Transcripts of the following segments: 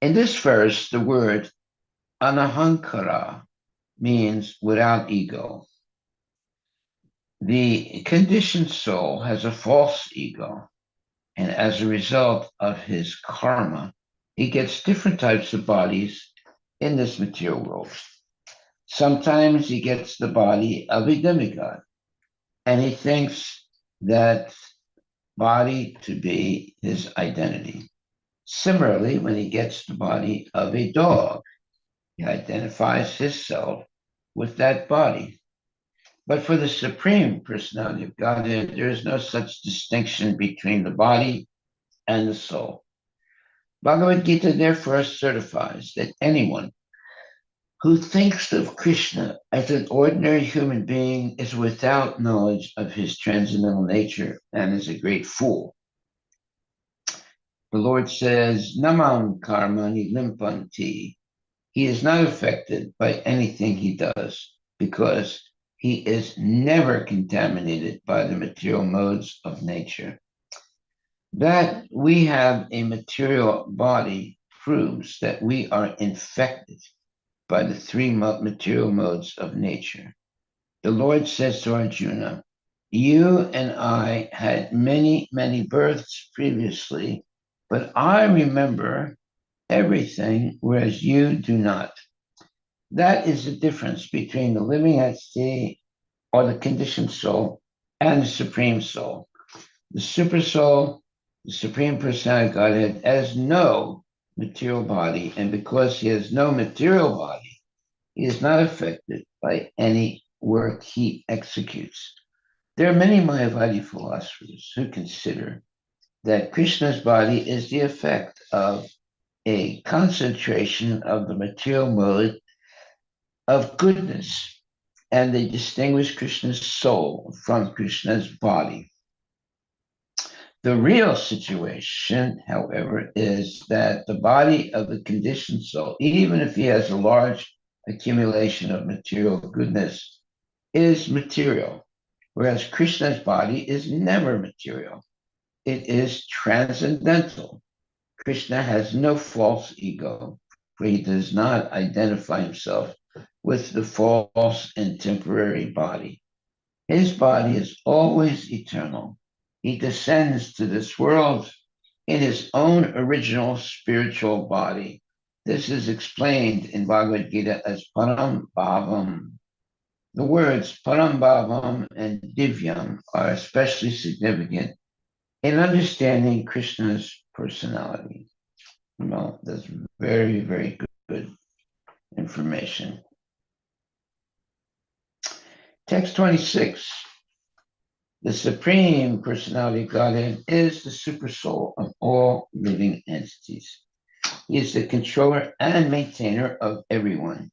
In this verse, the word anahankara means without ego. The conditioned soul has a false ego, and as a result of his karma, he gets different types of bodies in this material world. Sometimes he gets the body of a demigod, and he thinks that body to be his identity. Similarly, when he gets the body of a dog, he identifies himself with that body. But for the Supreme Personality of Godhead, there is no such distinction between the body and the soul. Bhagavad Gita therefore certifies that anyone who thinks of Krishna as an ordinary human being is without knowledge of his transcendental nature and is a great fool. The Lord says, Namam karmani limpanti. He is not affected by anything he does because he is never contaminated by the material modes of nature. That we have a material body proves that we are infected by the three material modes of nature. The Lord says to Arjuna, you and I had many, many births previously, but I remember everything, whereas you do not. That is the difference between the living entity or the conditioned soul and the supreme soul. The super soul, the supreme personality of Godhead, has no material body, and because he has no material body, he is not affected by any work he executes. There are many Mayavadi philosophers who consider that Krishna's body is the effect of a concentration of the material mode of goodness, and they distinguish Krishna's soul from Krishna's body. The real situation, however, is that the body of the conditioned soul, even if he has a large accumulation of material goodness, is material, whereas Krishna's body is never material. It is transcendental. Krishna has no false ego, for he does not identify himself with the false and temporary body. His body is always eternal. He descends to this world in his own original spiritual body. This is explained in Bhagavad Gita as Param Bhavam. The words Param Bhavam and Divyam are especially significant in understanding Krishna's personality. Well, that's very, very good information. Text 26. The Supreme Personality of Godhead is the super soul of all living entities. He is the controller and maintainer of everyone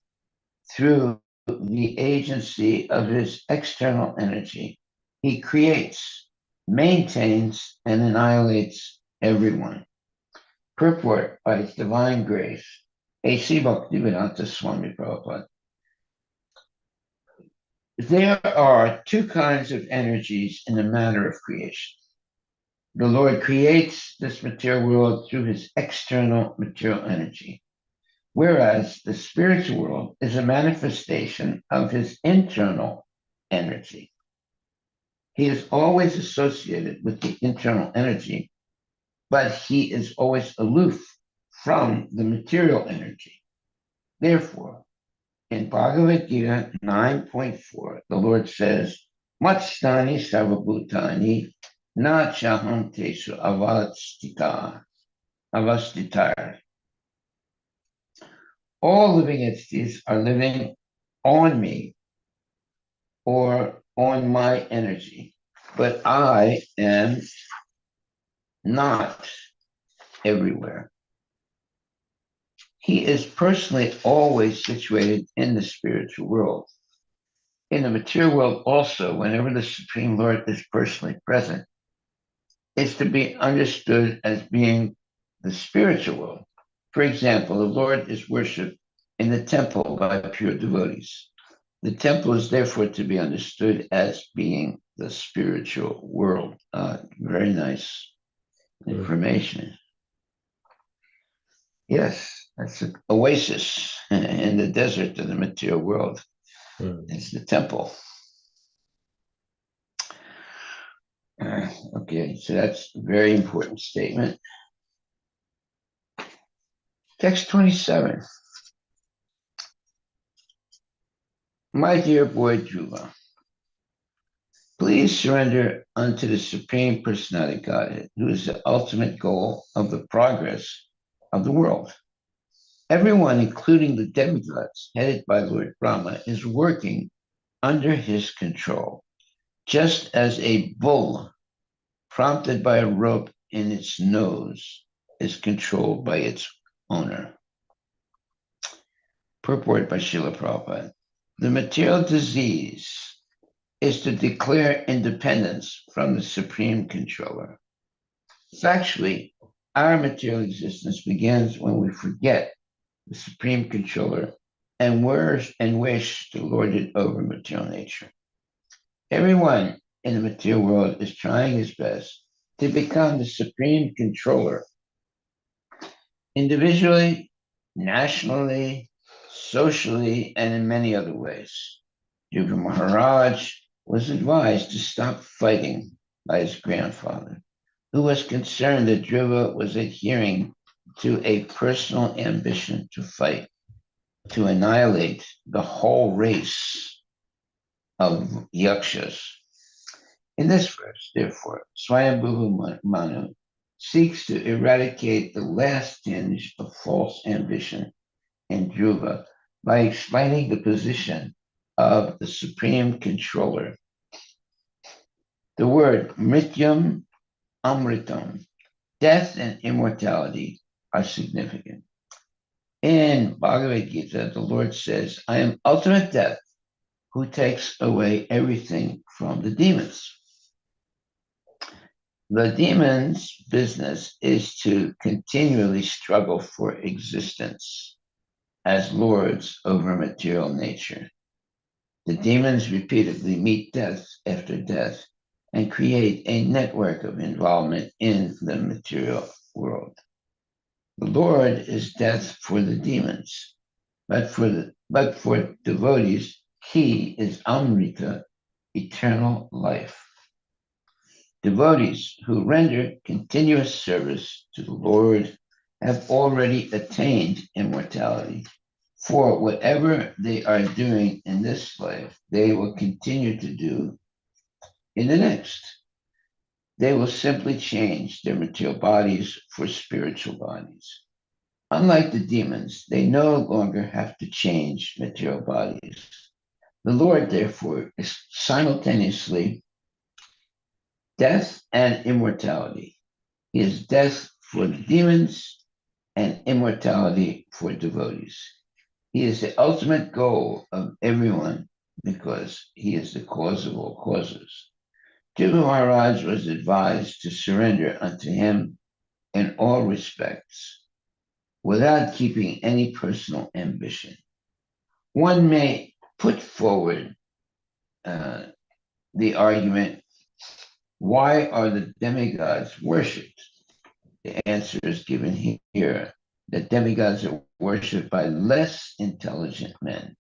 through the agency of his external energy. He creates, maintains, and annihilates everyone. Purport by His Divine Grace, A.C. Bhaktivedanta Swami Prabhupada. There are two kinds of energies in the matter of creation. The Lord creates this material world through his external material energy, whereas the spiritual world is a manifestation of his internal energy. He is always associated with the internal energy, but he is always aloof from the material energy. Therefore, in Bhagavad Gita 9.4, the Lord says, Matstani Sarvabhutani Na Chaham Tesu Avastitar. All living entities are living on me or on my energy, but I am not everywhere. He is personally always situated in the spiritual world. In the material world also, whenever the Supreme Lord is personally present, it's to be understood as being the spiritual world. For example, the Lord is worshipped in the temple by pure devotees. The temple is therefore to be understood as being the spiritual world. Very nice information. Yes. That's an oasis in the desert of the material world. Mm. It's the temple. Okay, so that's a very important statement. Text 27. My dear boy Juba, please surrender unto the Supreme Personality Godhead, who is the ultimate goal of the progress of the world. Everyone, including the demigods headed by Lord Brahma, is working under his control, just as a bull prompted by a rope in its nose is controlled by its owner. Purport by Srila Prabhupada. The material disease is to declare independence from the supreme controller. Factually, our material existence begins when we forget the supreme controller and wish to lord it over material nature. Everyone in the material world is trying his best to become the supreme controller individually, nationally, socially, and in many other ways. Yuga Maharaj was advised to stop fighting by his grandfather, who was concerned that Dhruva was adhering to a personal ambition to fight, to annihilate the whole race of yakshas. In this verse, therefore, Swayambhuva Manu seeks to eradicate the last tinge of false ambition in Dhruva by explaining the position of the supreme controller. The word mrityum amritam, death and immortality, are significant. In Bhagavad Gita, the Lord says, I am ultimate death who takes away everything from the demons. The demons' business is to continually struggle for existence as lords over material nature. The demons repeatedly meet death after death and create a network of involvement in the material world. The Lord is death for the demons, but for devotees, he is Amrita, eternal life. Devotees who render continuous service to the Lord have already attained immortality. For whatever they are doing in this life, they will continue to do in the next. They will simply change their material bodies for spiritual bodies. Unlike the demons, they no longer have to change material bodies. The Lord, therefore, is simultaneously death and immortality. He is death for the demons and immortality for devotees. He is the ultimate goal of everyone because he is the cause of all causes. Dhruva Maharaj was advised to surrender unto him in all respects without keeping any personal ambition. One may put forward the argument, why are the demigods worshipped? The answer is given here that demigods are worshipped by less intelligent men.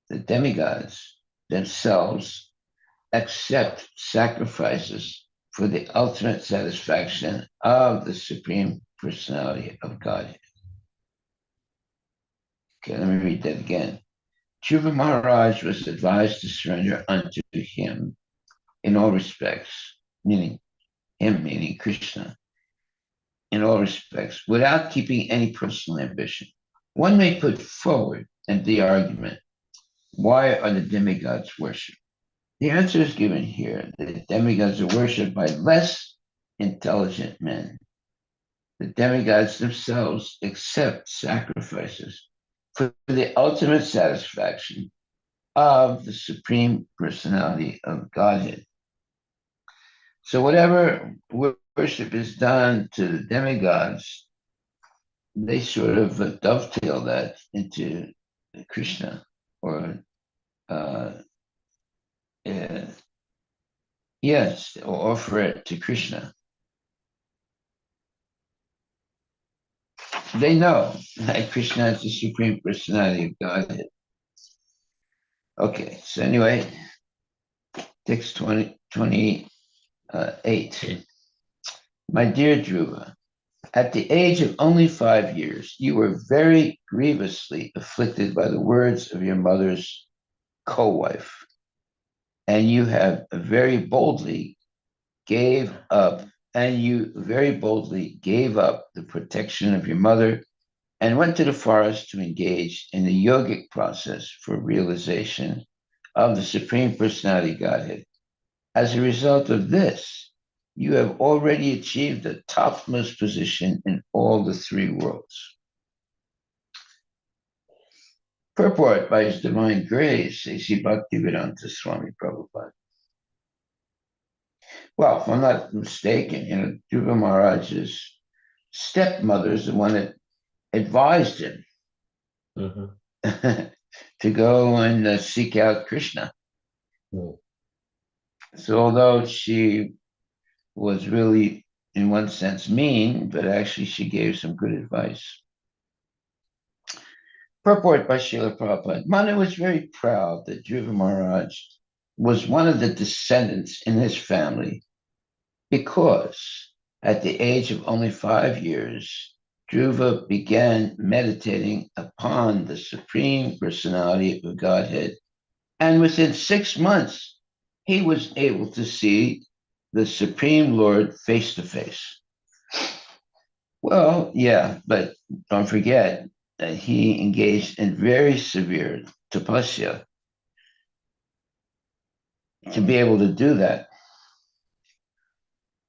The demigods themselves accept sacrifices for the ultimate satisfaction of the Supreme Personality of Godhead. Okay, let me read that again. Dhruva Maharaj was advised to surrender unto him in all respects, meaning him, meaning Krishna, in all respects, without keeping any personal ambition. One may put forward the argument, why are the demigods worshipped? The answer is given here. The demigods are worshipped by less intelligent men. The demigods themselves accept sacrifices for the ultimate satisfaction of the Supreme Personality of Godhead. So whatever worship is done to the demigods, they sort of dovetail that into Krishna or uh, uh, yes, or offer it to Krishna. They know that Krishna is the Supreme Personality of Godhead. Okay, so anyway, text 28. My dear Dhruva, at the age of only 5 years, you were very grievously afflicted by the words of your mother's co-wife, and you have very boldly gave up, and you very boldly gave up the protection of your mother and went to the forest to engage in the yogic process for realization of the Supreme Personality Godhead. As a result of this, you have already achieved the topmost position in all the three worlds. Purport by His Divine Grace, A.C. Bhaktivedanta Swami Prabhupada. Well, if I'm not mistaken, Dhruva Maharaj's stepmother is the one that advised him to go and seek out Krishna. So although she was really, in one sense, mean, but actually she gave some good advice. Purport by Srila Prabhupada. Manu was very proud that Dhruva Maharaj was one of the descendants in his family because at the age of only 5 years, Dhruva began meditating upon the Supreme Personality of Godhead. And within 6 months, he was able to see the Supreme Lord face to face. Well, yeah, but don't forget that he engaged in very severe tapasya to be able to do that.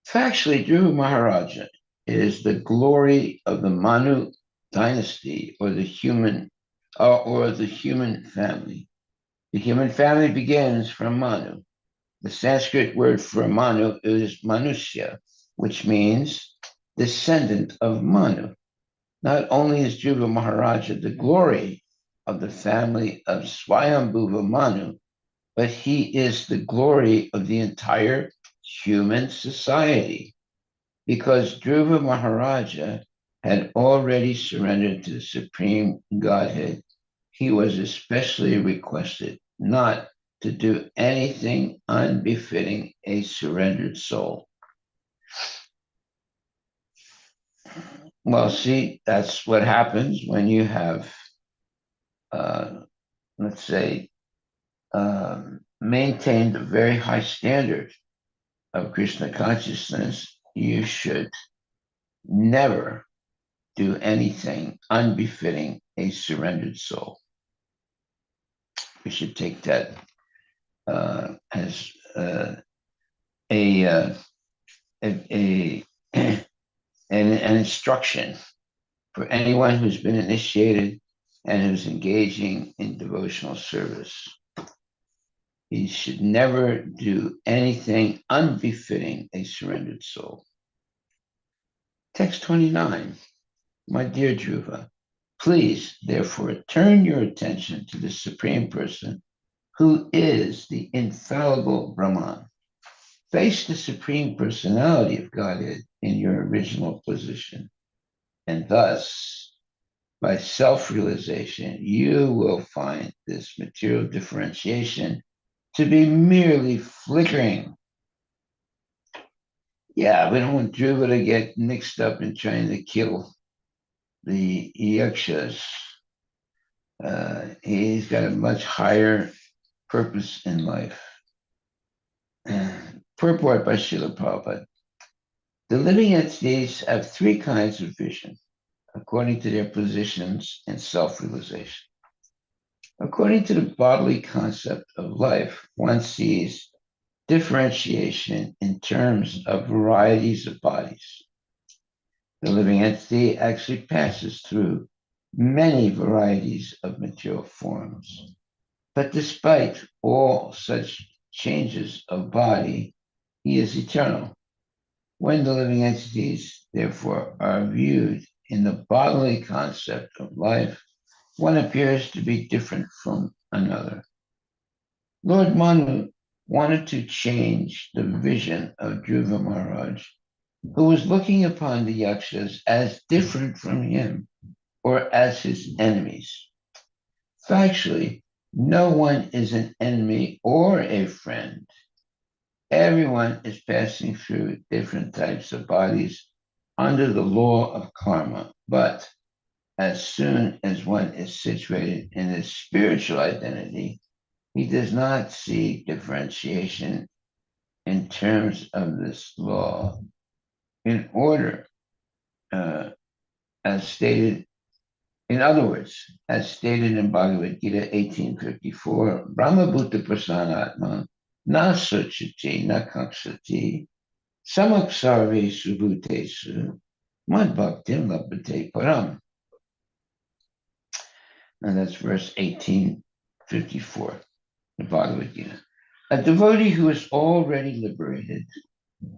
Factually, Dhruva Maharaja is the glory of the Manu dynasty or the human family. The human family begins from Manu. The Sanskrit word for Manu is Manusya, which means descendant of Manu. Not only is Dhruva Maharaja the glory of the family of Swayambhuva Manu, but he is the glory of the entire human society, because Dhruva Maharaja had already surrendered to the Supreme Godhead. He was especially requested not to do anything unbefitting a surrendered soul. Well, see, that's what happens when you have, let's say, maintained a very high standard of Krishna consciousness. You should never do anything unbefitting a surrendered soul. We should take that as an instruction for anyone who's been initiated and who's engaging in devotional service. He should never do anything unbefitting a surrendered soul. Text 29. My dear Dhruva, please, therefore, turn your attention to the Supreme Person, who is the infallible Brahman. Face the Supreme Personality of Godhead in your original position, and thus, by self-realization, you will find this material differentiation to be merely flickering. Yeah, we don't want Dhruva to get mixed up in trying to kill the yakshas. He's got a much higher purpose in life. Purport by Srila Prabhupada. The living entities have three kinds of vision, according to their positions in self-realization. According to the bodily concept of life, one sees differentiation in terms of varieties of bodies. The living entity actually passes through many varieties of material forms. But despite all such changes of body, he is eternal. When the living entities, therefore, are viewed in the bodily concept of life, one appears to be different from another. Lord Manu wanted to change the vision of Dhruva Maharaj who was looking upon the yakshas as different from him or as his enemies. Factually, no one is an enemy or a friend. Everyone is passing through different types of bodies under the law of karma. But as soon as one is situated in his spiritual identity, he does not see differentiation in terms of this law. In order, as stated, in other words, as stated in Bhagavad Gita 1854, Brahma Bhuta Prasanatma na Suchati na Kaksati Samaksarve Subhutesu Mad Bhaktim Labhate Param. And that's verse 1854, the Bhagavad Gita. A devotee who is already liberated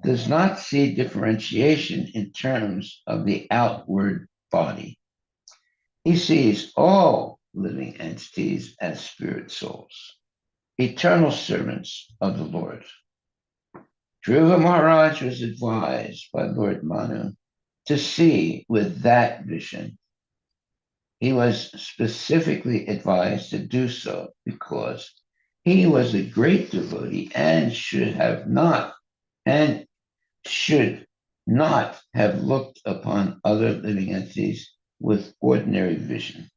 does not see differentiation in terms of the outward body. He sees all living entities as spirit souls, eternal servants of the Lord. Dhruva Maharaj was advised by Lord Manu to see with that vision. He was specifically advised to do so because he was a great devotee and should not have looked upon other living entities with ordinary vision.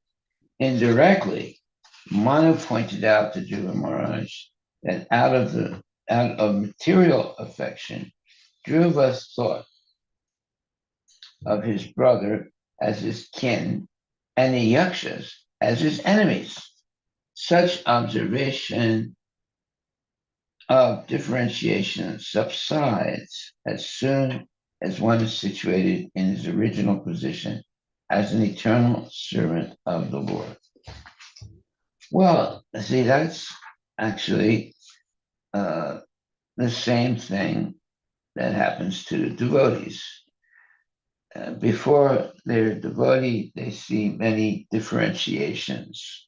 Indirectly, Manu pointed out to Dhruva Maharaj that out of material affection, Dhruva thought of his brother as his kin and the yakshas as his enemies. Such observation of differentiation subsides as soon as one is situated in his original position as an eternal servant of the Lord. Well, see, that's actually the same thing that happens to devotees. Before they're a devotee, they see many differentiations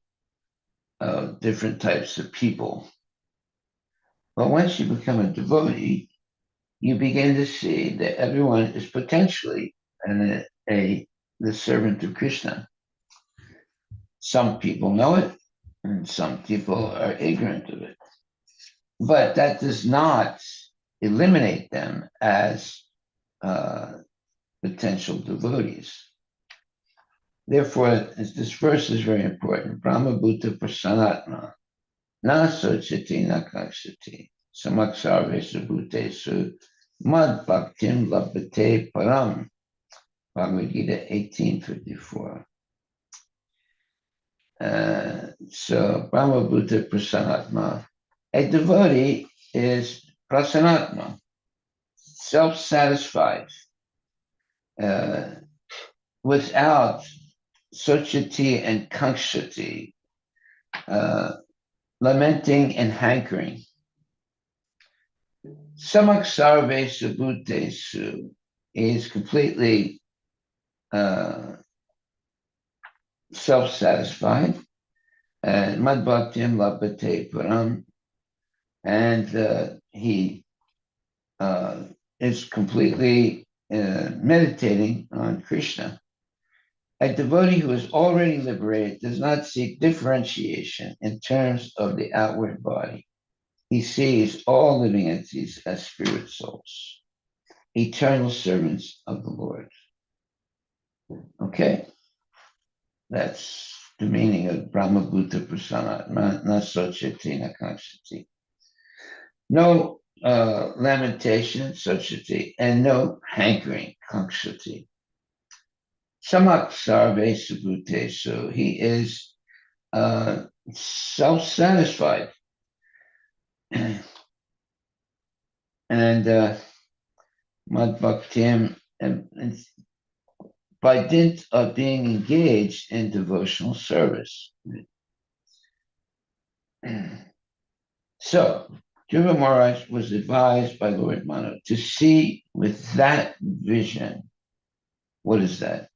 of different types of people. But once you become a devotee, you begin to see that everyone is potentially the servant of Krishna. Some people know it, and some people are ignorant of it. But that does not eliminate them as potential devotees. Therefore, this verse is very important. Brahma Bhuta Prasanatma, na sochati na kakshati, samaksarve subhutesu, mad bhaktim labhate param. Bhagavad Gita 1854. So, Brahma Bhuta Prasanatma. A devotee is prasanatma, self-satisfied, without sochati and kankshati, lamenting and hankering. Samaksarve subhutesu is completely self-satisfied. Mad bhaktim labhate param, and he is completely meditating on Krishna. A devotee who is already liberated does not seek differentiation in terms of the outward body. He sees all living entities as spirit souls, eternal servants of the Lord. Okay, that's the meaning of Brahma Bhuta Prasana, na sochati na kankshati. No lamentation, sochati, and no hankering, kankshati. Samak sarve subhute, so he is self-satisfied. And Mad Bhaktim, and by dint of being engaged in devotional service. So, Dhruva Maharaj was advised by Lord Manu to see with that vision. What is that?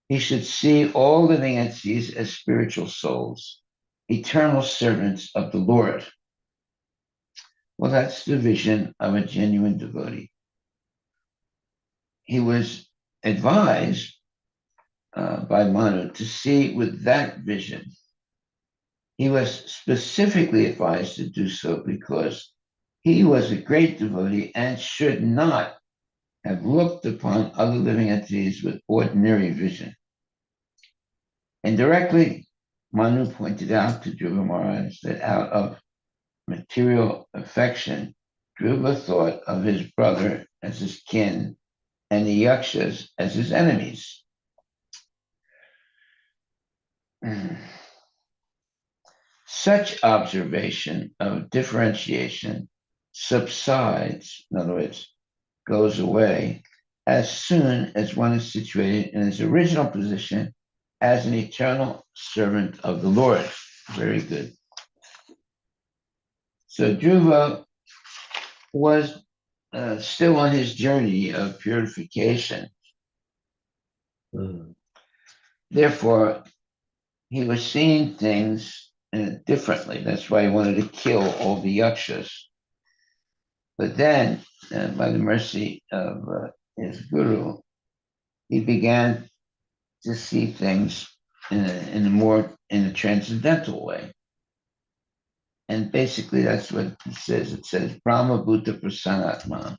He should see all living entities as spiritual souls, eternal servants of the Lord. Well, that's the vision of a genuine devotee. he was advised by Manu to see with that vision. He was specifically advised to do so because he was a great devotee and should not have looked upon other living entities with ordinary vision. Indirectly, Manu pointed out to Dhruva Maharaj that out of material affection, Dhruva thought of his brother as his kin and the yakshas as his enemies. Such observation of differentiation subsides, in other words, goes away as soon as one is situated in his original position as an eternal servant of the Lord. Very good. So Dhruva was still on his journey of purification. Mm. Therefore, he was seeing things differently. That's why he wanted to kill all the yakshas. But then, by the mercy of his guru, he began to see things in a transcendental way. And basically, that's what it says. It says Brahma Bhuta Prasanatma.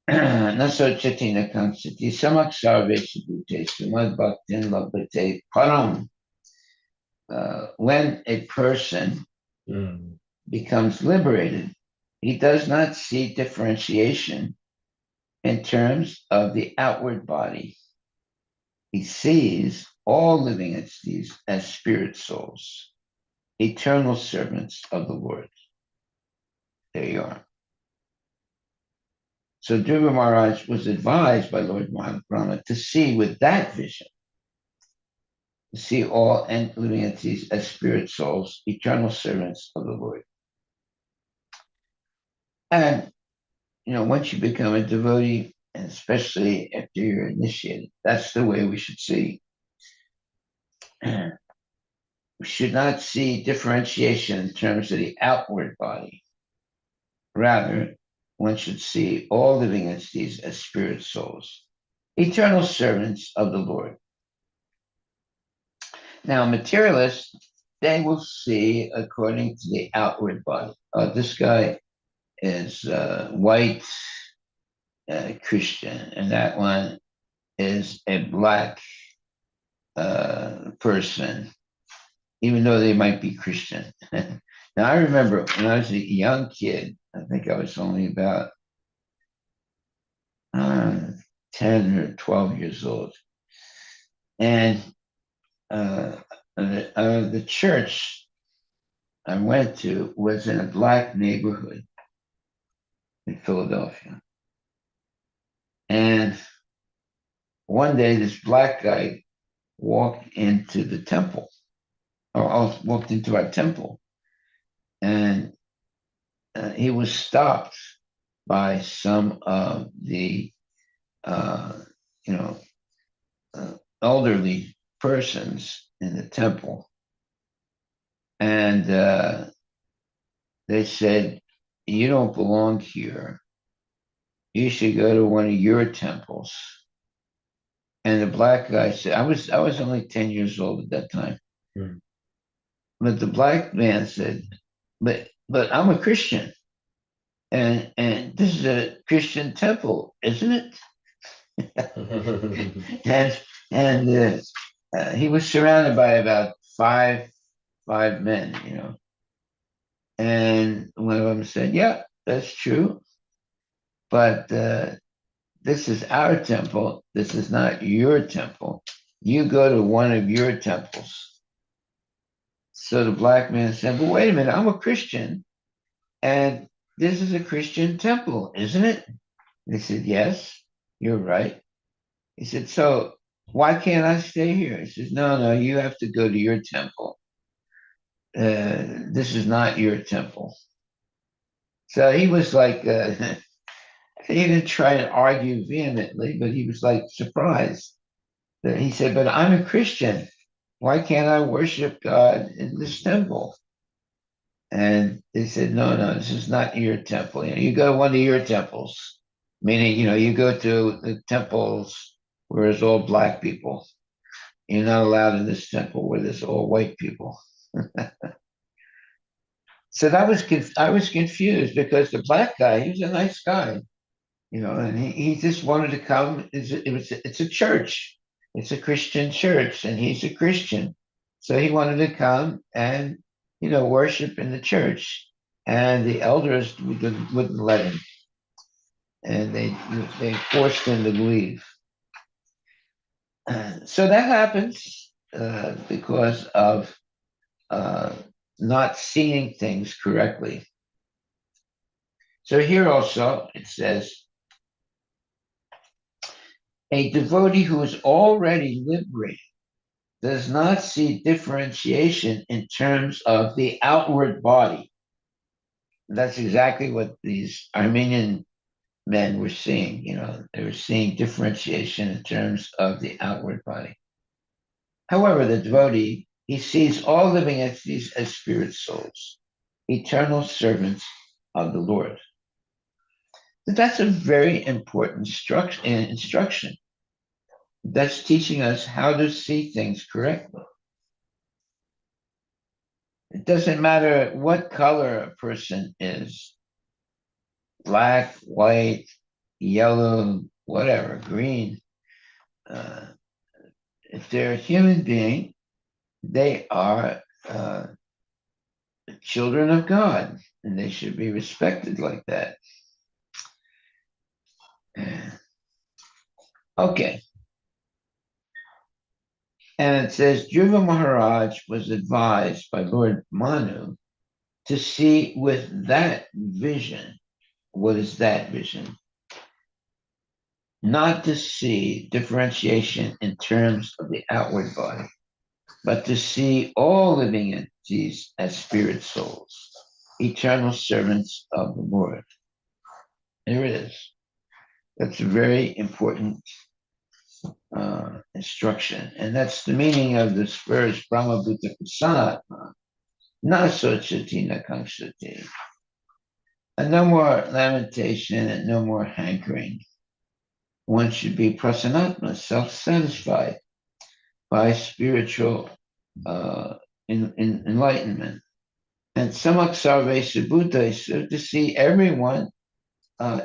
Naso Chatina Kansati Samak Sarvesha Bhute Sumad Bhaktin Labhate Param. When a person becomes liberated, he does not see differentiation in terms of the outward body. He sees all living entities as spirit souls, eternal servants of the Lord. There you are. So Dhruva Maharaj was advised by Lord Brahma to see with that vision, to see all living entities as spirit souls, eternal servants of the Lord. And, once you become a devotee, and especially after you're initiated, that's the way we should see. We should not see differentiation in terms of the outward body. Rather, one should see all living entities as spirit souls, eternal servants of the Lord. Now, materialists, they will see according to the outward body. This guy is white Christian, and that one is a black person, even though they might be Christian. Now, I remember when I was a young kid, I think I was only about 10 or 12 years old. And the church I went to was in a black neighborhood in Philadelphia. And one day, this black guy walked into the temple, or walked into our temple, and he was stopped by some of the, elderly persons in the temple. And they said, "You don't belong here. You should go to one of your temples." And the black guy said, I was only 10 years old at that time. Mm. But the black man said, but I'm a Christian. And this is a Christian temple, isn't it? and he was surrounded by about five men, And one of them said, "Yeah, that's true. But this is our temple. This is not your temple. You go to one of your temples." So the black man said, "But wait a minute, I'm a Christian, and this is a Christian temple, isn't it?" They said, "Yes, you're right." He said, "So why can't I stay here?" He says, "No, you have to go to your temple. This is not your temple." So he was like, he didn't try and argue vehemently, but he was like surprised. He said, "But I'm a Christian. Why can't I worship God in this temple?" And they said, "No, this is not your temple. You go to one of your temples." Meaning, you go to the temples where there's all black people. You're not allowed in this temple where there's all white people. So I was confused because the black guy, he was a nice guy, and he just wanted to come. It's a church, it's a Christian church, and he's a Christian, so he wanted to come and worship in the church, and the elders wouldn't let him, and they forced him to leave. So that happens because of uh, not seeing things correctly. So here also it says, a devotee who is already liberated does not see differentiation in terms of the outward body. That's exactly what these Armenian men were seeing. They were seeing differentiation in terms of the outward body. However, the devotee, he sees all living entities as spirit souls, eternal servants of the Lord. That's a very important instruction. That's teaching us how to see things correctly. It doesn't matter what color a person is, black, white, yellow, whatever, green. Uh, if they're a human being, they are children of God, and they should be respected like that. Okay. And it says, Dhruva Maharaj was advised by Lord Manu to see with that vision. What is that vision? Not to see differentiation in terms of the outward body, but to see all living entities as spirit souls, eternal servants of the Lord. There it is. That's a very important instruction. And that's the meaning of this verse, Brahma Bhuta Prasanatma, Nasochati Nakamshati. And no more lamentation and no more hankering. One should be prasanatma, self-satisfied by spiritual enlightenment. And samak sarvesa buddhesa, to see everyone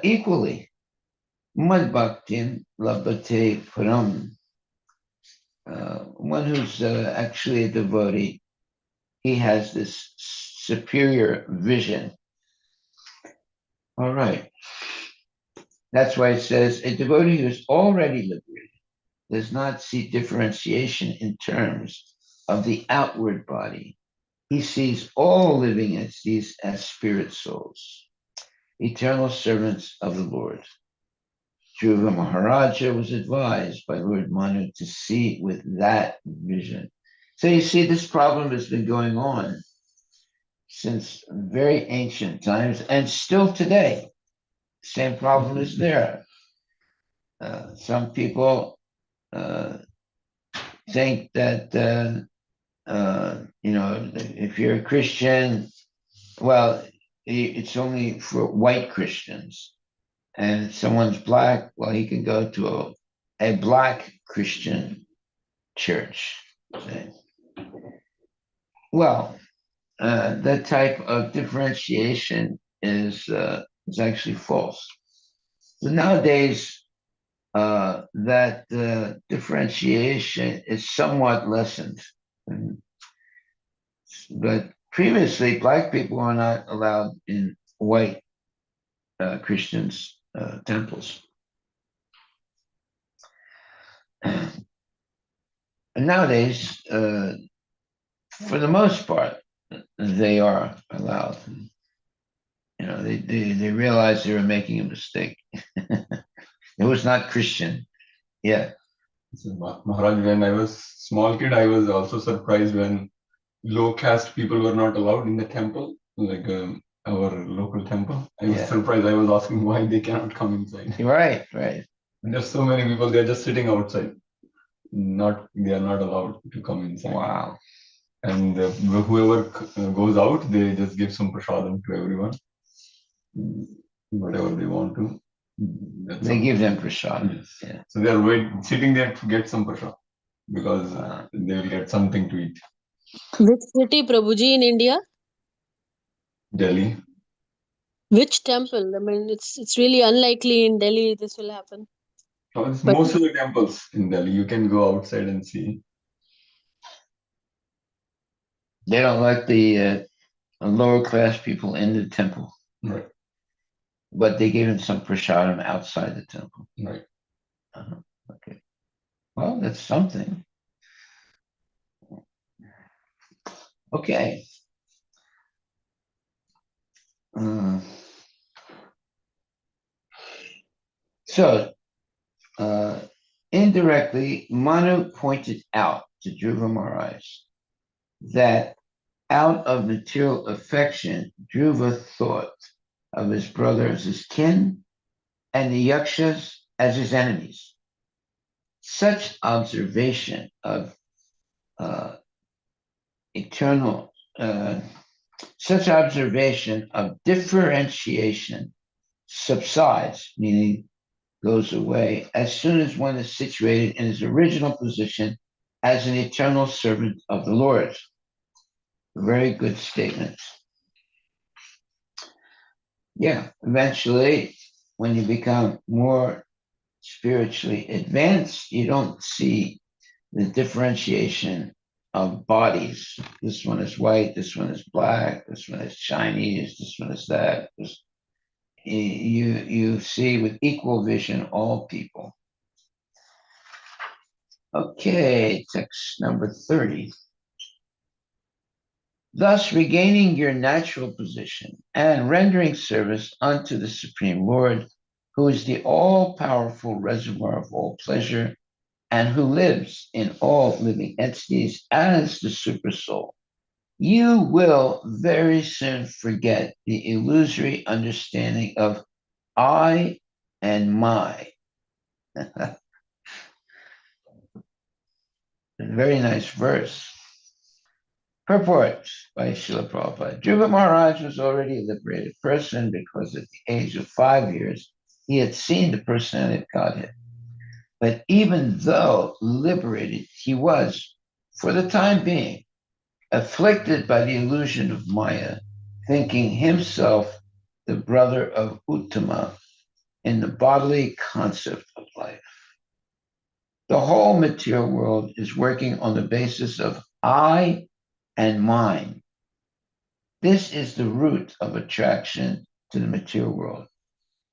equally. Mad bhaktin labhate param. One who's actually a devotee, he has this superior vision. All right. That's why it says a devotee who is already liberated does not see differentiation in terms of the outward body. He sees all living entities as spirit souls, eternal servants of the Lord. Dhruva Maharaja was advised by Lord Manu to see with that vision. So you see, this problem has been going on since very ancient times and still today. Same problem is there. Some people think that, if you're a Christian, well, it's only for white Christians. And if someone's black, well, he can go to a black Christian church. Well, that type of differentiation is actually false. So nowadays, that differentiation is somewhat lessened. But previously, black people were not allowed in white Christians' temples. And nowadays, for the most part, they are allowed. They realized they were making a mistake. It was not Christian. Yeah. So, Maharaj, when I was small kid, I was also surprised when low caste people were not allowed in the temple, like our local temple. I was surprised. I was asking why they cannot come inside. Right. And there's so many people, they're just sitting outside. They are not allowed to come inside. Wow. And whoever goes out, they just give some prasadam to everyone, whatever they want to. They give them prasad. Yes. Yeah. So they are sitting there to get some prasad because they will get something to eat. Which city, Prabhuji, in India? Delhi. Which temple? I mean, it's really unlikely in Delhi this will happen. But Most of the temples in Delhi, you can go outside and see. They don't like the lower class people in the temple. Right. But they gave him some prasadam outside the temple. Right. Okay. Well, that's something. Okay. So, indirectly, Manu pointed out to Dhruva Maharaj that out of material affection, Dhruva thought of his brother as his kin and the yakshas as his enemies. Such observation of uh, eternal, such observation of differentiation subsides, meaning goes away, as soon as one is situated in his original position as an eternal servant of the Lord. Very good statement. Yeah, eventually, when you become more spiritually advanced, you don't see the differentiation of bodies. This one is white, this one is black, this one is Chinese, this one is that. You see with equal vision all people. Okay, text number 30. Thus regaining your natural position and rendering service unto the Supreme Lord, who is the all-powerful reservoir of all pleasure and who lives in all living entities as the Supersoul, you will very soon forget the illusory understanding of I and my. Very nice verse. Purport by Srila Prabhupada. Dhruva Maharaj was already a liberated person because at the age of 5 years, he had seen the personality of Godhead. But even though liberated, he was, for the time being, afflicted by the illusion of Maya, thinking himself the brother of Uttama in the bodily concept of life. The whole material world is working on the basis of I and mine. This is the root of attraction to the material world.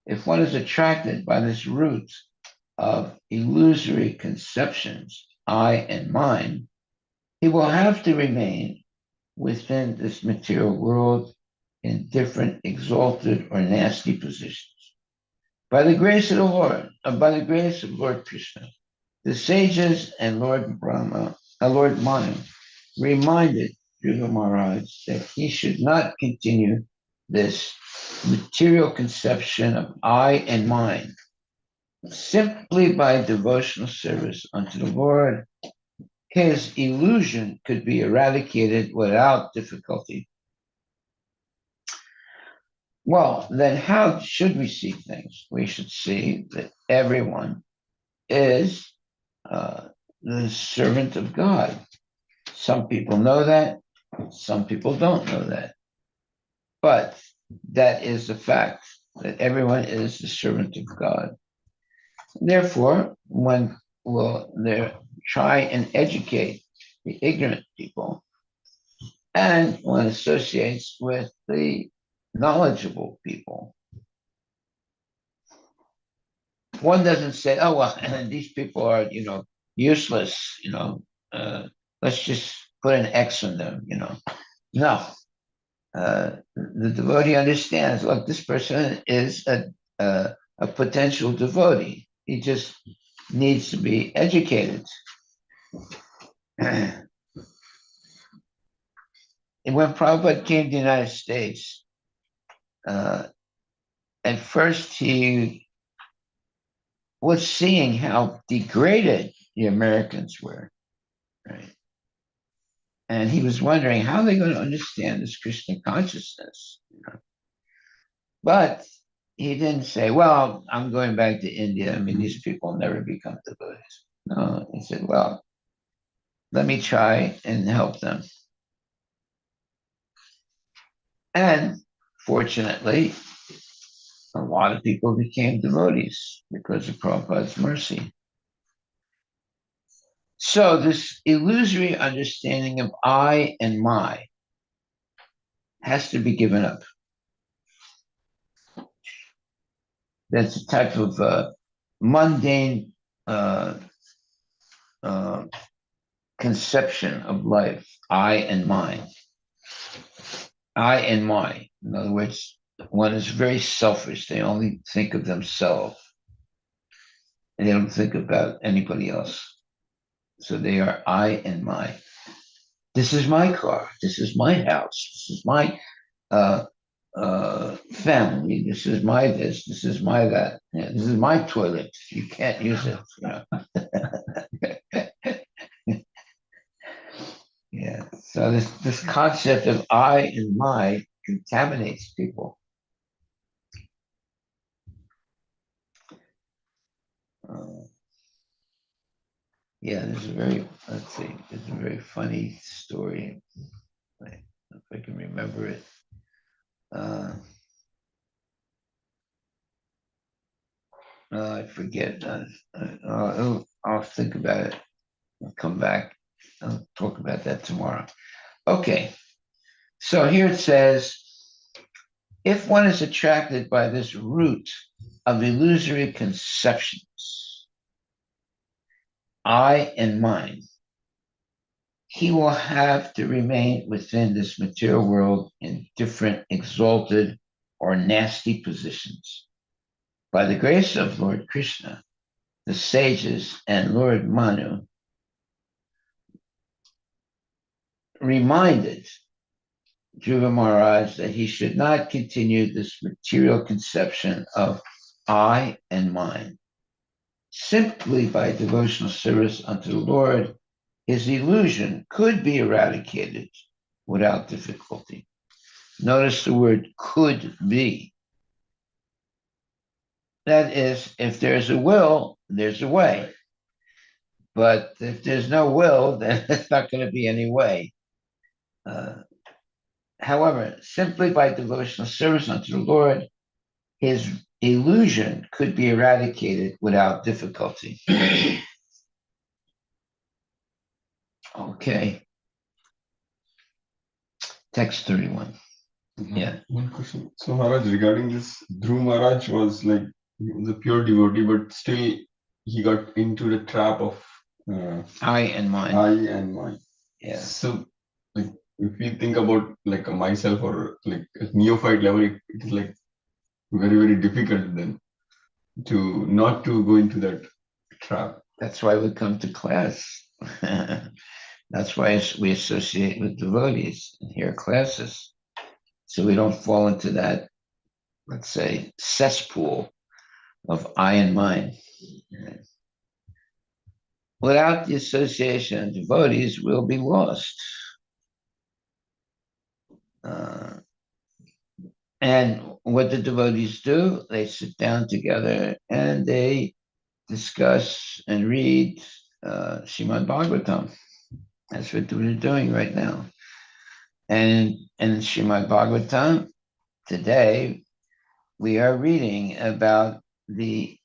If one is attracted by this root of illusory conceptions, I and mine, he will have to remain within this material world in different exalted or nasty positions. By the grace of the Lord, by the grace of Lord Krishna, the sages and Lord Brahma, Lord Manu, reminded Dhruva Maharaj that he should not continue this material conception of I and mine. Simply by devotional service unto the Lord, his illusion could be eradicated without difficulty. Well, then how should we see things? We should see that everyone is the servant of God. Some people know that, some people don't know that. But that is the fact that everyone is the servant of God. Therefore, one will try and educate the ignorant people, and one associates with the knowledgeable people. One doesn't say, "Oh well, these people are, useless. Let's just put an X on them." No. The devotee understands. Look, this person is a potential devotee. He just needs to be educated. And when Prabhupada came to the United States, at first he was seeing how degraded the Americans were, right? And he was wondering how they're going to understand this Krishna consciousness. But he didn't say, well, I'm going back to India. I mean, these people never become devotees. No, he said, well, let me try and help them. And fortunately, a lot of people became devotees because of Prabhupada's mercy. So this illusory understanding of I and my has to be given up. That's a type of mundane uh, uh, conception of life, I and mine. I and my. In other words, one is very selfish. They only think of themselves and they don't think about anybody else. So they are I and my. This is my car. This is my house. This is my uh, family. This is my this. This is my that. Yeah, this is my toilet. You can't use it. You know? Yeah. So this concept of I and my contaminates people. Uh, yeah, this is let's see, it's a very funny story. If I can remember it. I forget. I'll think about it. I'll come back. I'll talk about that tomorrow. Okay. So here it says, if one is attracted by this root of illusory conceptions, I and mine, he will have to remain within this material world in different exalted or nasty positions. By the grace of Lord Krishna, the sages, and Lord Manu reminded Dhruva Maharaj that he should not continue this material conception of I and mine. Simply by devotional service unto the Lord, his illusion could be eradicated without difficulty. Notice the word could be. That is, if there's a will, there's a way. But if there's no will, then there's not going to be any way. However, simply by devotional service unto the Lord, his illusion could be eradicated without difficulty. Okay. Text 31. Yeah. One question. So Maharaj, regarding this, Dhruv Maharaj was like he was a pure devotee, but still he got into the trap of I and mine. I and mine. Yeah. So like if we think about like a myself or like a neophyte level, it is like very, very difficult then to not to go into that trap. That's why we come to class. That's why we associate with devotees and hear classes. So we don't fall into that, let's say, cesspool of I and mine. Without the association of devotees, we'll be lost. And what the devotees do, they sit down together and they discuss and read Srimad Bhagavatam. That's what we're doing right now. And in Srimad Bhagavatam, today, we are reading about the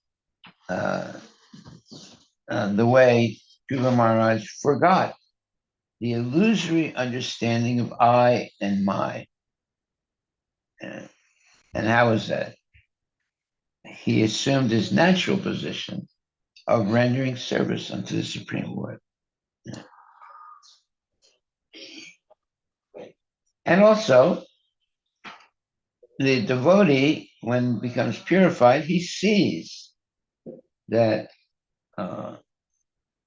way Dhruva Maharaj forgot the illusory understanding of I and my. And how is that? He assumed his natural position of rendering service unto the Supreme Lord. And also, the devotee, when becomes purified, he sees that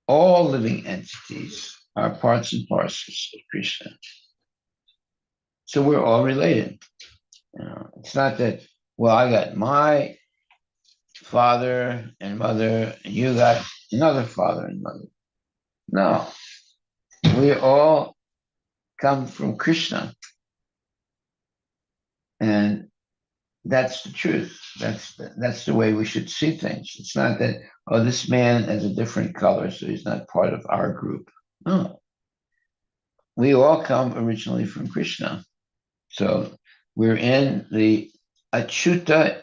all living entities are parts and parcels of Krishna. So we're all related. It's not that, well, I got my father and mother, and you got another father and mother. No, we all come from Krishna. And That's the truth. That's the way we should see things. It's not that, oh, this man has a different color, so he's not part of our group. No, we all come originally from Krishna. So we're in the Achyuta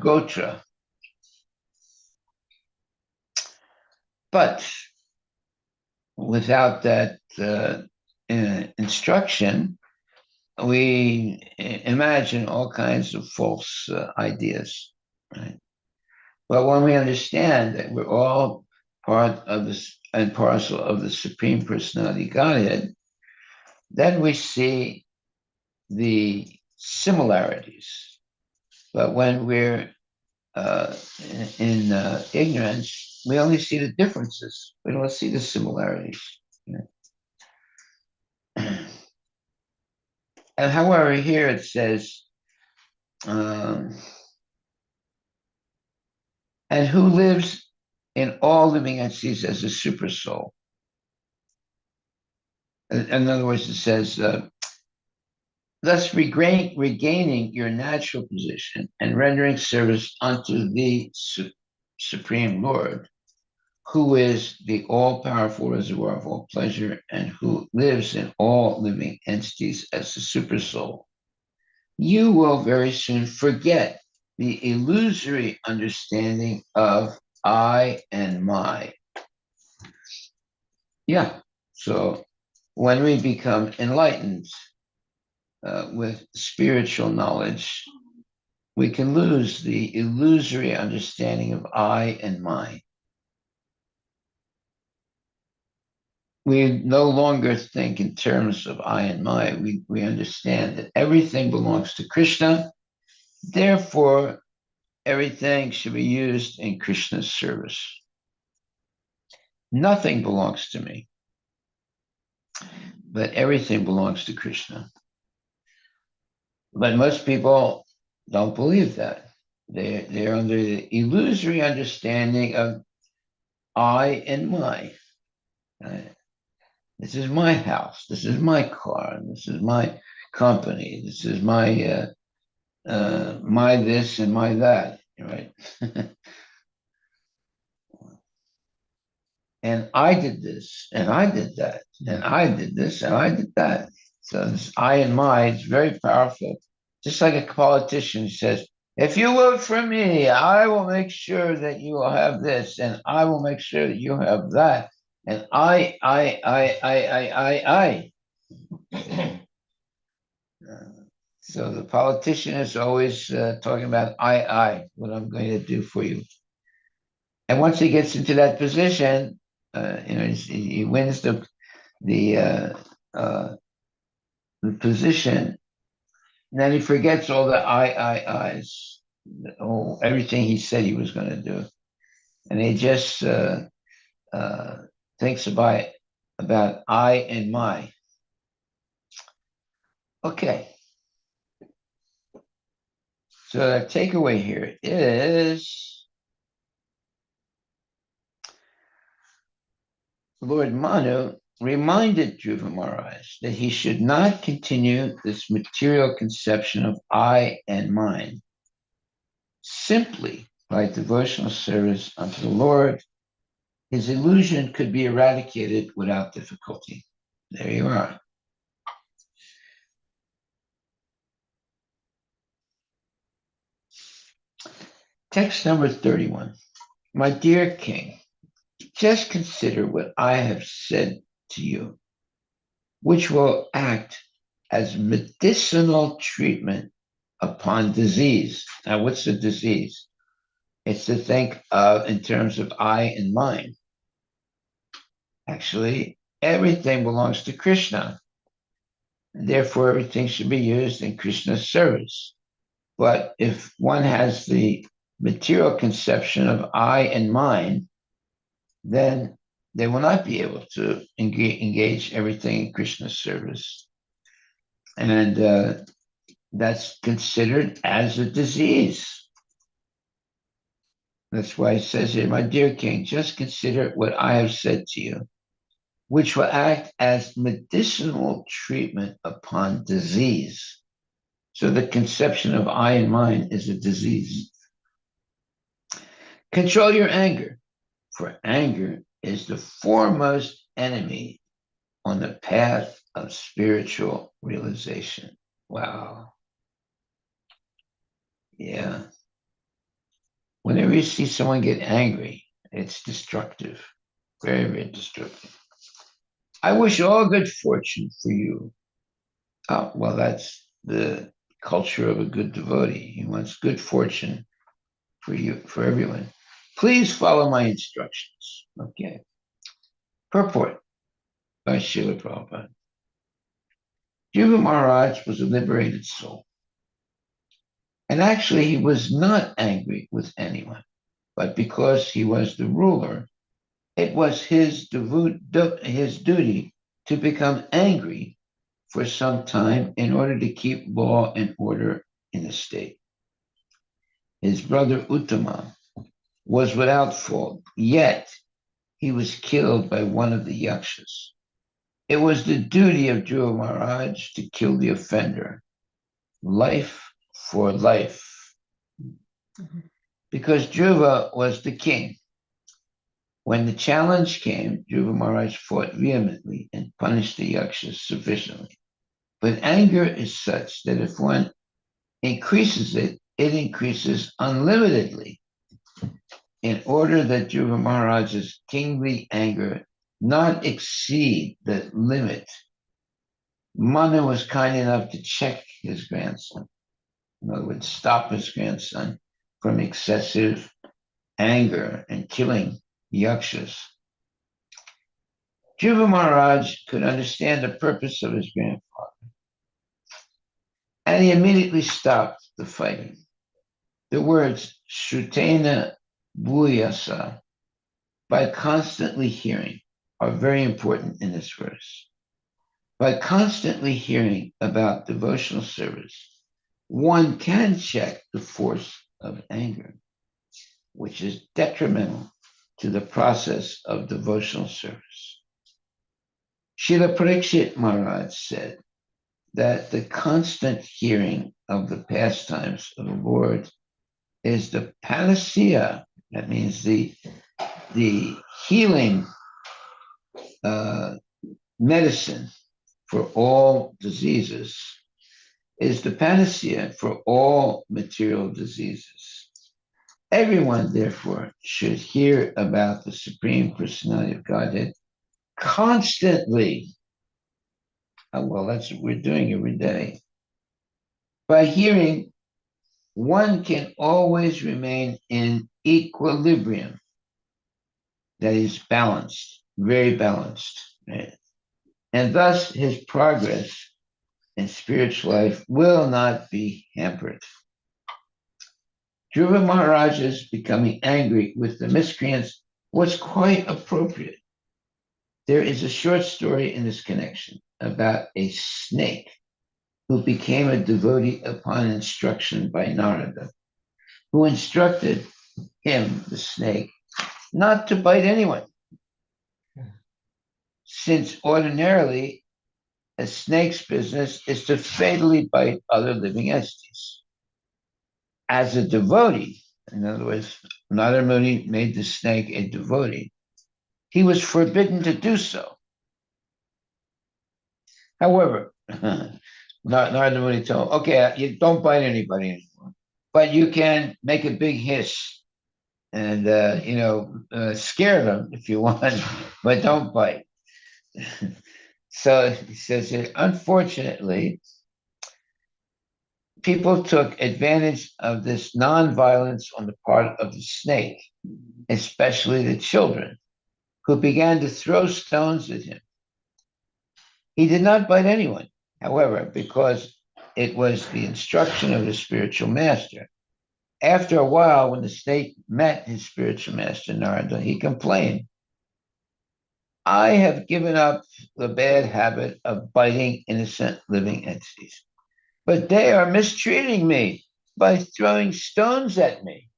Gotra. But without that instruction, we imagine all kinds of false ideas, right? But when we understand that we're all part of this and parcel of the Supreme Personality Godhead, then we see the similarities. But when we're in ignorance, we only see the differences. We don't see the similarities. And however, here it says, and who lives in all living entities as a super soul. In other words, it says, thus regaining your natural position and rendering service unto the Supreme Lord, who is the all-powerful reservoir of all pleasure and who lives in all living entities as the super soul. You will very soon forget the illusory understanding of I and my. Yeah. So when we become enlightened with spiritual knowledge, we can lose the illusory understanding of I and my. We no longer think in terms of I and my. We understand that everything belongs to Krishna. Therefore, everything should be used in Krishna's service. Nothing belongs to me, but everything belongs to Krishna. But most people don't believe that. They're under the illusory understanding of I and my. This is my house. This is my car. This is my company. This is my my this and my that. Right? And I did this, and I did that, and I did this, and I did that. So this I and my is very powerful. Just like a politician says, if you vote for me, I will make sure that you will have this, and I will make sure that you have that. And I. So the politician is always talking about what I'm going to do for you. And once he gets into that position, he wins the the position. And then he forgets all the I's, everything he said he was going to do, and he just thinks about I and my. Okay. So the takeaway here is Lord Manu reminded Dhruva Maharaj that he should not continue this material conception of I and mine. Simply by devotional service unto the Lord, his illusion could be eradicated without difficulty. There you are. Text number 31. My dear King, just consider what I have said to you, which will act as medicinal treatment upon disease. Now, what's the disease? It's to think of in terms of I and mine. Actually, everything belongs to Krishna. And therefore, everything should be used in Krishna's service. But if one has the material conception of I and mine, then they will not be able to engage everything in Krishna's service. And that's considered as a disease. That's why it says here, my dear King, just consider what I have said to you, which will act as medicinal treatment upon disease. So the conception of I and mine is a disease. Control your anger, for anger is the foremost enemy on the path of spiritual realization. Wow. Yeah. Whenever you see someone get angry, it's destructive. Very, very destructive. I wish all good fortune for you. Oh, well, that's the culture of a good devotee. He wants good fortune for you, for everyone. Please follow my instructions. Okay. Purport by Srila Prabhupada. Jiva Maharaj was a liberated soul. And actually, he was not angry with anyone, but because he was the ruler, it was his duty to become angry for some time in order to keep law and order in the state. His brother Uttama was without fault, yet he was killed by one of the yakshas. It was the duty of Dhruva Maharaj to kill the offender, life for life, because Dhruva was the king. When the challenge came, Dhruva Maharaj fought vehemently and punished the yakshas sufficiently. But anger is such that if one increases it, it increases unlimitedly. In order that Dhruva Maharaj's kingly anger not exceed the limit, Manu was kind enough to check his grandson. In other words, stop his grandson from excessive anger and killing yakshas. Dhruva Maharaj could understand the purpose of his grandfather, and he immediately stopped the fighting. The words Shrutena Bhuyasa, by constantly hearing, are very important in this verse. By constantly hearing about devotional service, one can check the force of anger, which is detrimental to the process of devotional service. Srila Parikshit Maharaj said that the constant hearing of the pastimes of the Lord is the panacea. That means the healing medicine for all diseases, is the panacea for all material diseases. Everyone, therefore, should hear about the Supreme Personality of Godhead constantly. Well, that's what we're doing every day. By hearing, one can always remain in equilibrium, that is balanced, very balanced, right? And thus his progress in spiritual life will not be hampered. Dhruva Maharaj's becoming angry with the miscreants was quite appropriate. There is a short story in this connection about a snake who became a devotee upon instruction by Narada, who instructed him, the snake, not to bite anyone, since ordinarily a snake's business is to fatally bite other living entities. As a devotee, in other words, Narada Muni made the snake a devotee, he was forbidden to do so. However, Narada Muni told him, okay, you don't bite anybody anymore, but you can make a big hiss and, scare them if you want, but don't bite. So he says, unfortunately, people took advantage of this nonviolence on the part of the snake, especially the children, who began to throw stones at him. He did not bite anyone, however, because it was the instruction of the spiritual master. After a while, when the snake met his spiritual master, Narada, he complained, I have given up the bad habit of biting innocent living entities, but they are mistreating me by throwing stones at me.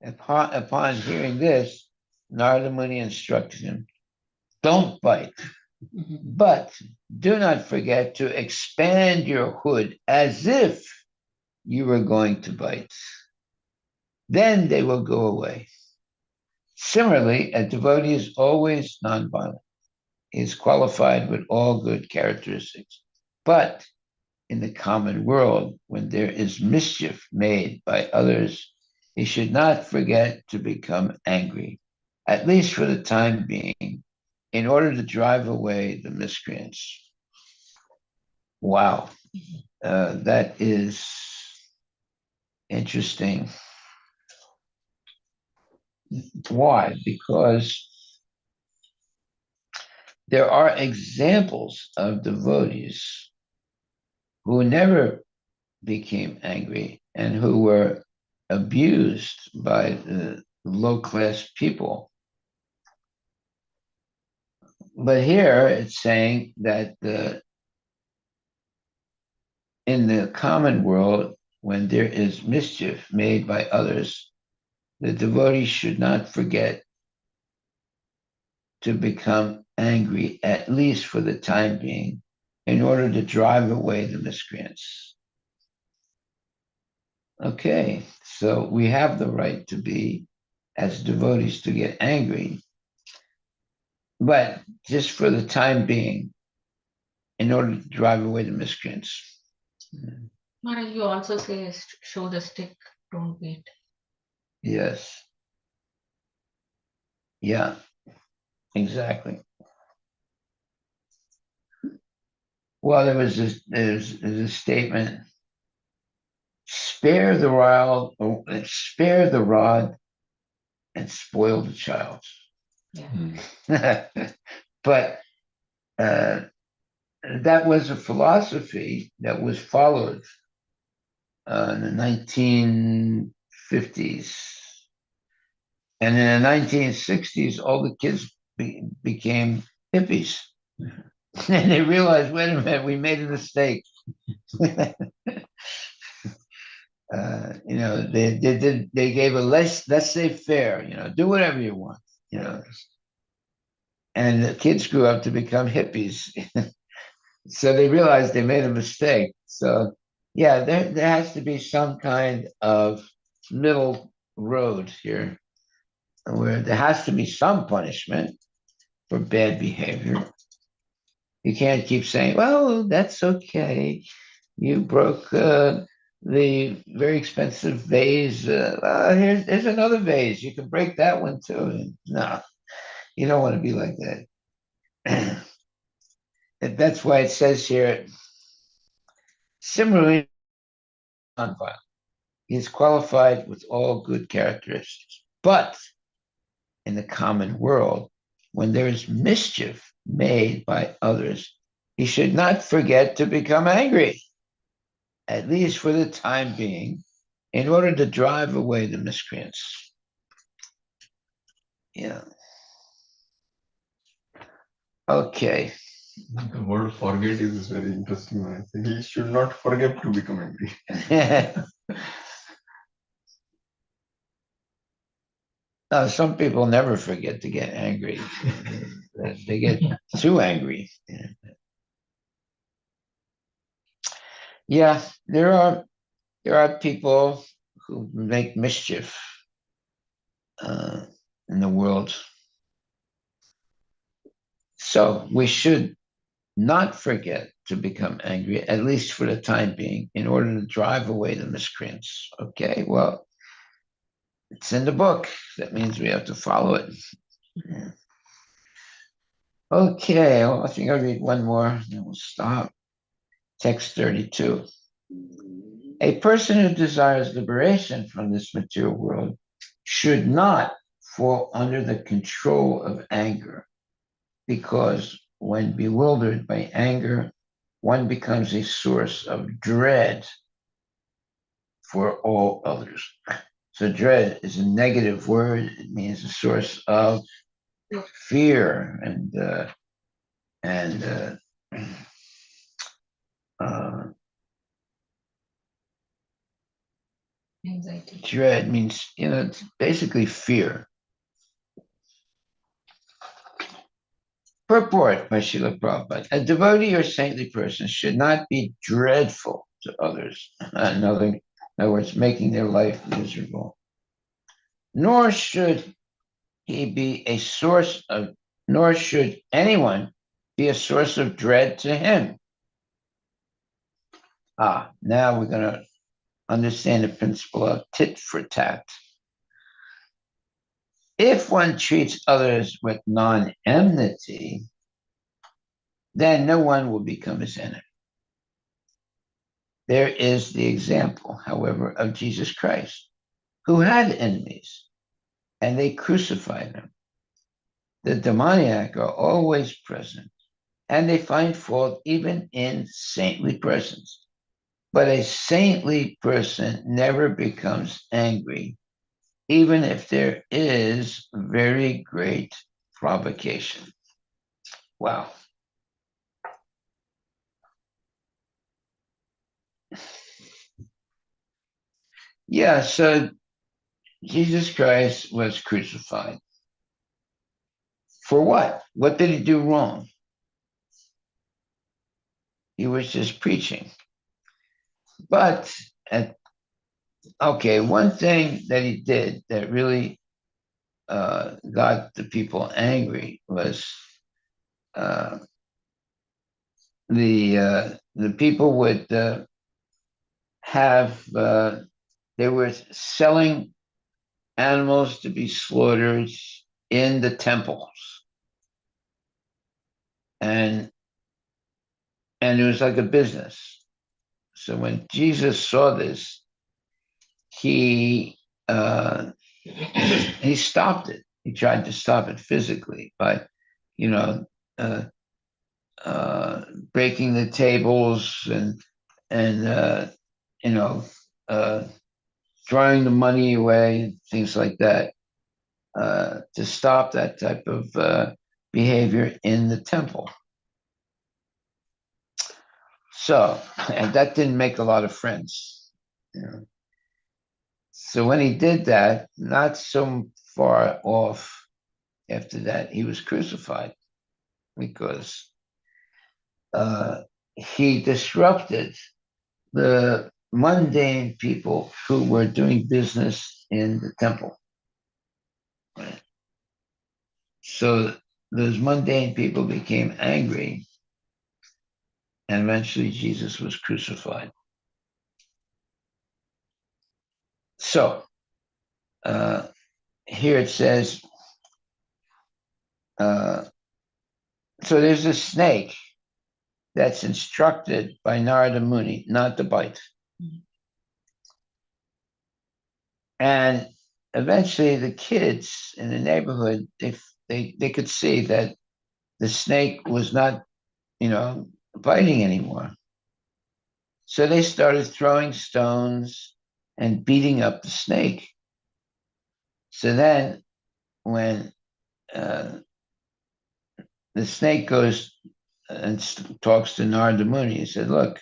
Upon hearing this, Narada Muni instructed him, don't bite. But do not forget to expand your hood as if you were going to bite. Then they will go away. Similarly, a devotee is always nonviolent. He is qualified with all good characteristics. But in the common world, when there is mischief made by others, he should not forget to become angry, at least for the time being, in order to drive away the miscreants. Wow, that is interesting. Why? Because there are examples of devotees who never became angry and who were abused by the low class people. But here it's saying that in the common world, when there is mischief made by others, the devotee should not forget to become angry, at least for the time being, in order to drive away the miscreants. Okay, so we have the right to be, as devotees, to get angry, but just for the time being, in order to drive away the miscreants. Maharaj, you also say show the stick, don't beat. Yes. Yeah, exactly. Well, there's a statement: spare the rod, and spoil the child. Yeah. But that was a philosophy that was followed in the 1950s. And in the 1960s, all the kids became hippies. And they realized, wait a minute, we made a mistake. They gave a let's say fair, do whatever you want, and the kids grew up to become hippies. So they realized they made a mistake. So yeah, there has to be some kind of middle road here where there has to be some punishment for bad behavior. You can't keep saying, well, that's okay. You broke the very expensive vase. Here's another vase. You can break that one too. No, you don't want to be like that. That's why it says here, similarly, nonviolent. He is qualified with all good characteristics. But in the common world, when there is mischief made by others, he should not forget to become angry, at least for the time being, in order to drive away the miscreants. Yeah. Okay. The word forget is very interesting. I think he should not forget to become angry. Some people never forget to get angry. They get too angry. Yeah, there are people who make mischief in the world. So we should not forget to become angry, at least for the time being, in order to drive away the miscreants. Okay, well, it's in the book. That means we have to follow it. Yeah. Okay, well, I think I'll read one more, then we'll stop. Text 32. A person who desires liberation from this material world should not fall under the control of anger, because when bewildered by anger, one becomes a source of dread for all others. So dread is a negative word. It means a source of fear and Anxiety. dread means, it's basically fear. Purport by Srila Prabhupada. A devotee or saintly person should not be dreadful to others. In other words, making their life miserable. Nor should he be a source of, nor should anyone be a source of dread to him. Now we're going to understand the principle of tit for tat. If one treats others with non-enmity, then no one will become his enemy. There is the example, however, of Jesus Christ, who had enemies, and they crucified him. The demoniac are always present, and they find fault even in saintly persons. But a saintly person never becomes angry, even if there is very great provocation. Wow. Yeah, so Jesus Christ was crucified. For what? What did he do wrong? He was just preaching. But, one thing that he did that really got the people angry was the people would have, they were selling animals to be slaughtered in the temples. And it was like a business. So when Jesus saw this, he stopped it. He tried to stop it physically by, breaking the tables and throwing the money away, things like that, to stop that type of behavior in the temple. So, and that didn't make a lot of friends. So when he did that, not so far off after that, he was crucified because he disrupted the mundane people who were doing business in the temple. Right? So those mundane people became angry, and eventually Jesus was crucified. So here it says, so there's a snake that's instructed by Narada Muni not to bite. And eventually the kids in the neighborhood, they could see that the snake was not, biting anymore. So they started throwing stones and beating up the snake. So then when the snake goes and talks to Narada Muni, he said, look,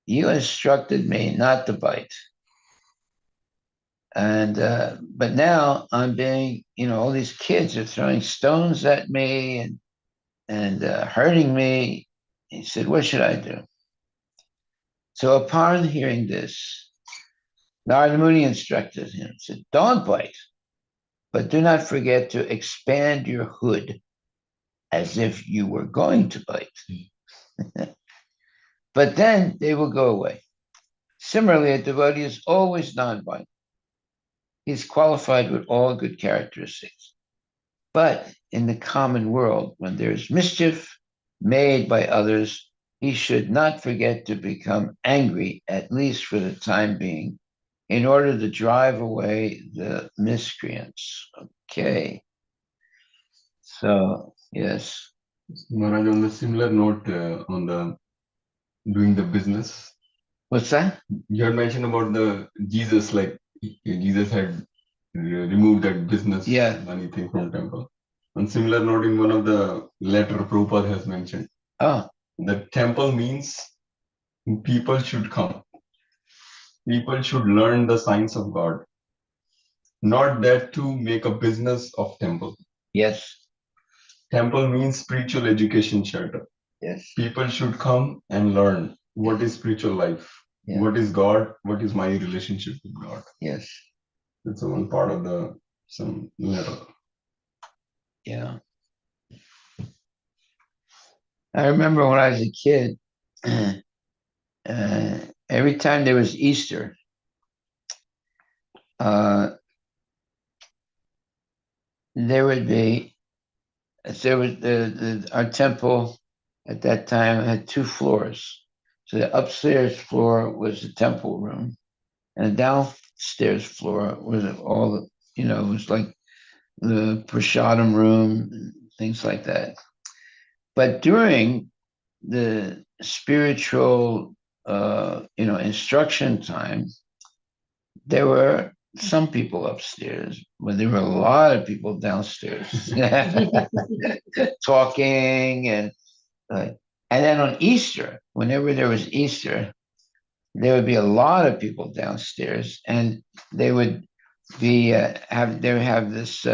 you instructed me not to bite. And but now I'm being, all these kids are throwing stones at me and hurting me. He said, what should I do? So upon hearing this, Narada Muni instructed him, said, don't bite, but do not forget to expand your hood as if you were going to bite. But then they will go away. Similarly, a devotee is always non-violent. He's qualified with all good characteristics. But in the common world, when there's mischief made by others, he should not forget to become angry, at least for the time being, in order to drive away the miscreants. Okay. So, yes. Maharaj, on the similar note, on the doing the business. What's that? You had mentioned about the Jesus, like Jesus had removed that business money thing from temple. On similar note, in one of the letter Prabhupada has mentioned, the temple means people should come. People should learn the science of God, not that to make a business of temple. Yes. temple means spiritual education shelter. Yes. People should come and learn what is spiritual life, Yeah. what is God, what is my relationship with God. Yes. That's one part of the some letter. Yeah. I remember when I was a kid, every time there was Easter, there would be, there was our temple at that time had 2 floors. So the upstairs floor was the temple room, and the downstairs floor was all the, it was like the prasadam room, and things like that. But during the spiritual, instruction time, there were some people upstairs, but there were a lot of people downstairs talking and then on Easter, whenever there was Easter, there would be a lot of people downstairs, and they would be have this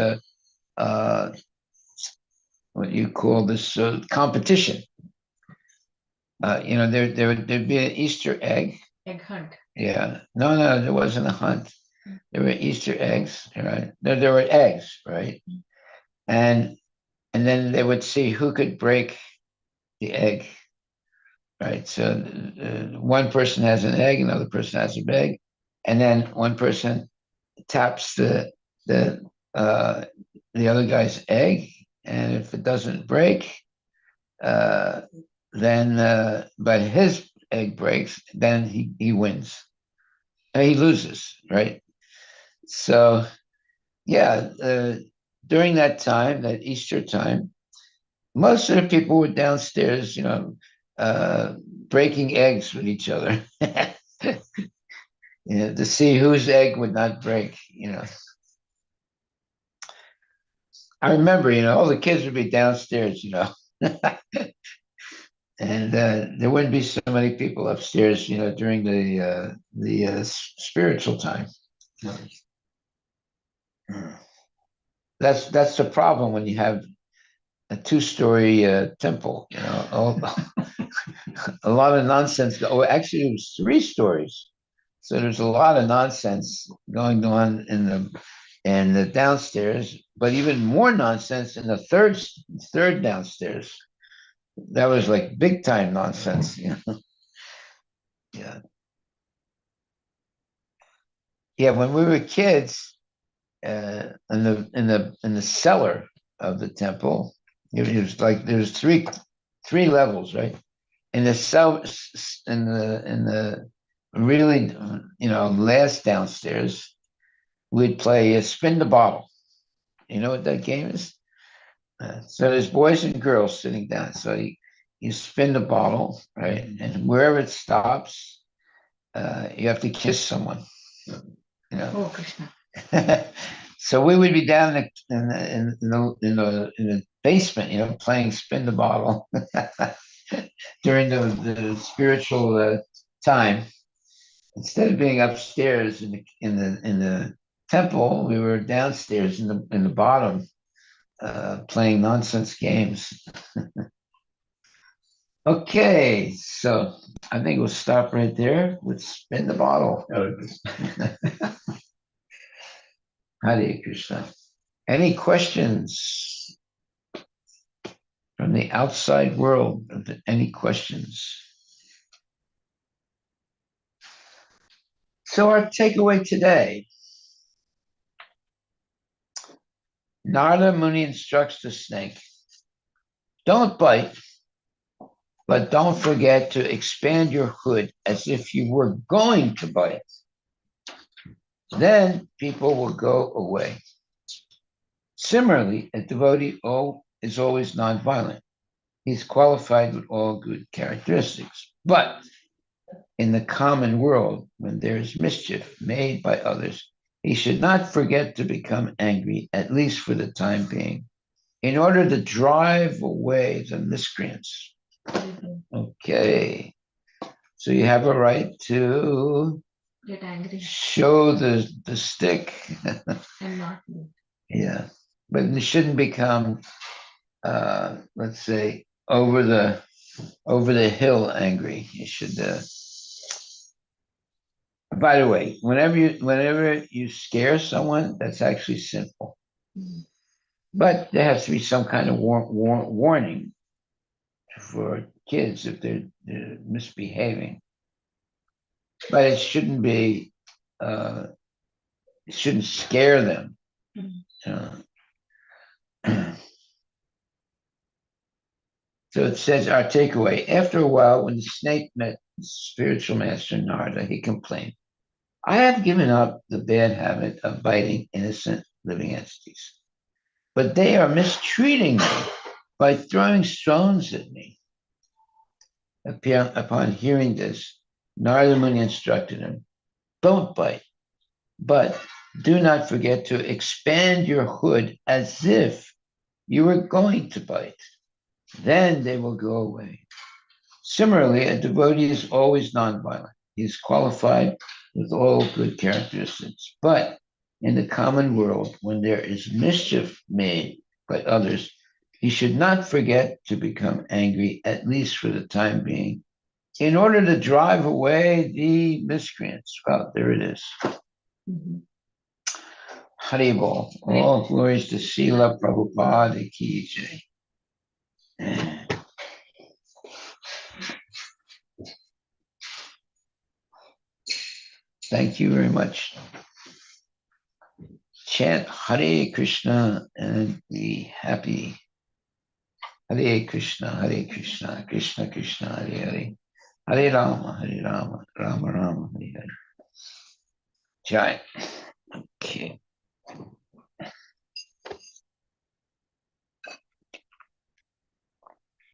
what you call this competition. There'd be an Easter egg. Egg hunt. Yeah, no, there wasn't a hunt. There were Easter eggs, right? There were eggs, right? And then they would see who could break the egg, right? So one person has an egg, another person has an egg, and then one person taps the other guy's egg, and if it doesn't break, then but his egg breaks, then he wins. He loses, right? So yeah, during that time, that Easter time, most of the people were downstairs, breaking eggs with each other, to see whose egg would not break. I remember, all the kids would be downstairs, and there wouldn't be so many people upstairs, during the spiritual time. That's the problem when you have a 2-story temple. A lot of nonsense. Oh, actually, it was 3 stories, so there's a lot of nonsense going on in the downstairs, but even more nonsense in the third downstairs. That was like big time nonsense. Yeah. Yeah, when we were kids, in the cellar of the temple, it was like there's three levels, right? In the cell, in the really, last downstairs, we'd play spin the bottle. You know what that game is? So there's boys and girls sitting down. So you spin the bottle, right? And wherever it stops, you have to kiss someone. Oh, Krishna. So we would be down in the basement, playing spin the bottle during the spiritual time. Instead of being upstairs in the temple, we were downstairs in the bottom, playing nonsense games. Okay, so I think we'll stop right there with spin the bottle. Hare Krishna. Any questions from the outside world? Any questions? So our takeaway today, Narada Muni instructs the snake, don't bite, but don't forget to expand your hood as if you were going to bite. Then people will go away. Similarly, a devotee is always nonviolent. He's qualified with all good characteristics. But in the common world, when there is mischief made by others, he should not forget to become angry, at least for the time being, in order to drive away the miscreants. Okay. So you have a right to Get angry show the stick. and not move. Yeah. But it shouldn't become let's say, over the hill angry. You should. By the way, whenever you scare someone, that's actually sinful. But there has to be some kind of warning for kids if they're misbehaving. But it shouldn't be. It shouldn't scare them. So it says our takeaway. After a while, when the snake met his spiritual master Narada, he complained, I have given up the bad habit of biting innocent living entities, but they are mistreating me by throwing stones at me. Upon hearing this, Narada Muni instructed him, don't bite, but do not forget to expand your hood as if you were going to bite. Then they will go away. Similarly, a devotee is always nonviolent. He is qualified with all good characteristics. But in the common world, when there is mischief made by others, he should not forget to become angry, at least for the time being, in order to drive away the miscreants. Well, there it is. Haribol. All glories to Srila Prabhupada Ki Jai. Thank you very much. Chant Hare Krishna and be happy. Hare Krishna, Krishna Krishna, Hare Hare. Hare Rama, Rama Rama, Hare Hare. Jai. Okay.